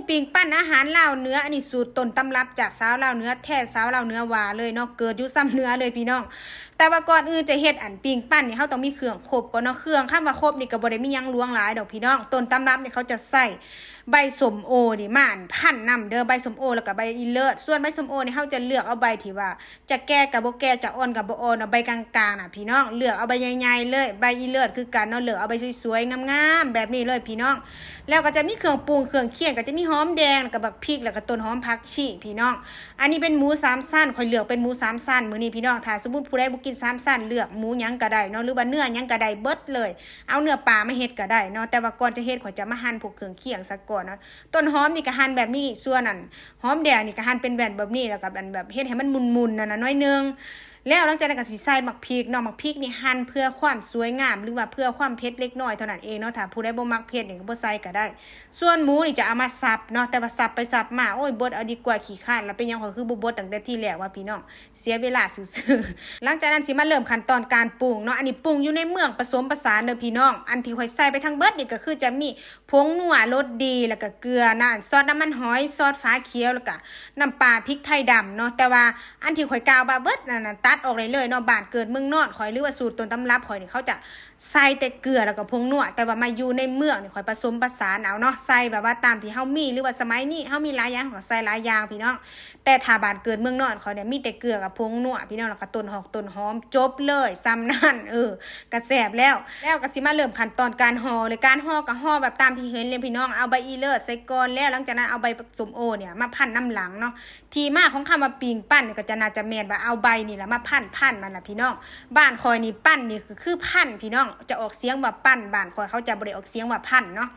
ปิงปั้นอาหารลาวเนื้ออันนี้สูตรต้นตำรับจากสาวลาวเนื้อแท้สาวลาวเนื้อหวาเลยเนาะเกิดอยู่ซ้ำเนื้อเลยพี่น้องแต่ว่าก่อนอื่นจะเฮ็ดอันปิงปั้นนี่เฮาต้องมีเครื่องครบก่อนเนาะเครื่องคำว่าครบนี่ก็บ่ได้มีหยังลวงหลายดอกพี่น้องต้นตำรับนี่เขาจะใส่ใบสมโอนี่มาพันนำเด้อใบสมโอแล้วก็ใบอีเลิศส่วนใบสมโอนี่เฮาจะเลือกเอาใบที่ว่าจะแก่กับบ่แก่จะอ่อนกับบ่อ่อนเอาใบกลางๆน่ะพี่น้องเลือกเอาใบใหญ่ๆเลยใบอีเลิศคือกันเนาะเลือกเอาใบสวยๆงามๆแบบนี้เลยพี่น้องแล้วก็จะมีเครื่องปรุงเครื่องเคียงก็จะมีหอมแดงกับบักพริกแล้วก็ต้นหอมผักชีพี่น้องอันนี้เป็นหมู3ชั้นข่อยเลือกเป็นหมู3ชั้นมื้อนี้พี่น้องถ้าสมมุติผู้ใดบ่กิน3ชั้นเลือกหมูหยังก็ได้เนาะหรือว่าเนื้อหยังก็ได้เบิดเลยเอาเนื้อปลามาเฮ็ดก็ได้เนาะแต่ว่าก่อนจะเฮ็ดข่อยจะมาหั่นพวกเครื่องเคียงซะก่อนเนาะต้นหอมนี่ก็หั่นแบบนี้ส่วนนั้นหอมแดงนี่ก็หั่นเป็นแบนแบบนี้แล้วก็แบบเฮ็ดให้มันมุนๆนั่นน่ะน้อยนึงแล้วหลังจากนั้นก็สิใส่หมักพริกเนาะหมักพริกนี่หั่นเพื่อความสวยงามหรือว่าเพื่อความเผ็ดเล็กน้อยเท่านั้นเองเนาะถ้าผู้ใดบ่มักเผ็ดนี่ก็บ่ใส่ก็ได้ส่วนหมูนี่จะเอามาสับเนาะแต่ว่าสับไปสับมาโอ้ยบดเอาดีกว่าขี้คร้านแล้วเป็นหยังก็คือบ่บดตั้งแต่ที่แรกว่าพี่น้องเสียเวลาซื่อๆหลังจากนั้นสิมาเริ่มขั้นตอนการปรุงเนาะอันนี้ปรุงอยู่ในเมืองผสมผสานเด้อพี่น้องอันที่ข่อยใส่ไปทั้งเบิดนี่ก็คือจะมีผงนัวรสดีแล้วก็เกลือนะซอสน้ำมันหอยซอสฟ้าเขียวแล้วก็น้ำปลาพริกไทยดำเนาะแต่ว่าอันที่ข่อยกล่าวว่าเบิดนั่นน่ะตัดออกเลยเนาะบ้านเกิดเมืองนอนข่อยหรือว่าสูตรต้นตำรับข่อยนี่เขาจะใส่แต่เกลือแล้วก็ผงนัวแต่ว่ามาอยู่ในเมืองนี่ข่อยผสมผสานเอาเนาะใส่แบบว่าตามที่เฮามีหรือว่าสมัยนี้เฮามีหลายอย่างก็ใส่หลายอย่างพี่น้องแต่ถ้าบ้านเกิดเมืองนอนข่อยเนี่ยมีแต่เกลือกับผงนัวพี่น้องแล้วก็ต้นหอมจบเลยซ้ำนั่นก็แซ่บแล้วก็สิมาเริ่มขั้นตอนการห่อเลยการห่อก็ห่อแบบตามที่เห็นเลยพี่น้องเอาใบอีเลิศใส่ก่อนแล้วหลังจากนั้นเอาใบส้มโอเนี่ยมาพันน้ำหลังเนาะที่มาของคำว่าปิงปั้นนี่ก็จะน่าจะแม่นว่าเอาใบนี่แหละมาพันมันล่ะพี่น้องบ้านคอยนี่ปั้นนี่คือพันพี่น้องจะออกเสียงว่าปั้นบ้านคอยเขาจะบ่ได้ออกเสียงว่าพันเนาะ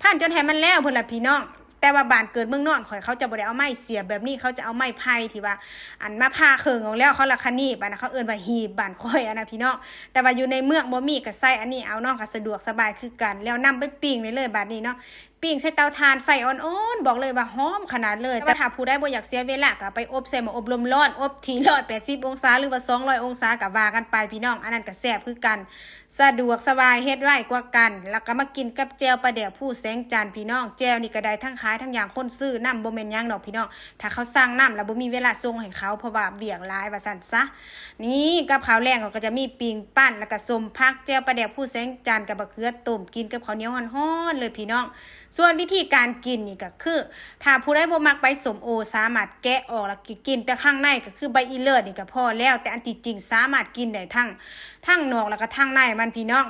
พันจนให้มันแล้วเพิ่นล่ะพี่น้องแต่ว่าบ้านเกิดเมืองนอนข่อยเขาจะบ่ได้เอาไม้เสียบแบบนี้เขาจะเอาไม้ไผ่ที่ว่าอันมาพาเครื่องของแล้วเขาละคันนี้บ้านเขาเอิ้นว่าหีบบ้านข่อยนะพี่น้องแต่ว่าอยู่ในเมืองบ่มีก็ใส่อันนี้เอาเนาะก็สะดวกสบายคือกันแล้วนำไปปิ้งเลยบัดนี้เนาะปิ้งใส่เตาถ่านไฟอ่อนๆบอกเลยว่าหอมขนาดเลยแต่ถ้าผู้ใดบ่อยากเสียเวลาก็ไปอบใส่หม้ออบลมร้อนอบที่180องศาหรือว่า200องศาก็ว่ากันไปพี่น้องอันนั้นก็แซ่บคือกันสะดวกสบายเฮ็ดไวกว่ากันแล้วก็มากินกับแจ่วปลาแดกผู้แสงจันทร์พี่น้องแจ่วนี่ก็ได้ทั้งขายทั้งอย่างคนซื้อนำบ่แม่นหยังดอกพี่น้องถ้าเขาสั่งนำแล้วบ่มีเวลาส่งให้เขาเพราะว่าเวียกหลายว่าซั่นซะนี่กับข้าวแรงก็จะมีปิ้งปั้นแล้วก็ส้มผักแจ่วปลาแดกผู้แสงจันทร์กับมะเขือต้มกินกับข้าวเหนียวฮ้อนๆเลยพี่น้องส่วนวิธีการกินนี่ก็คือถ้าผู้ใดบ่มักใบส้มโอสามารถแกะออกแล้วกินแต่ข้างในก็คือใบอีเลิศนี่ก็พอแล้วแต่อันที่จริงสามารถกินได้ทั้งนอกแล้วก็ทั้งในมันพี่น้อง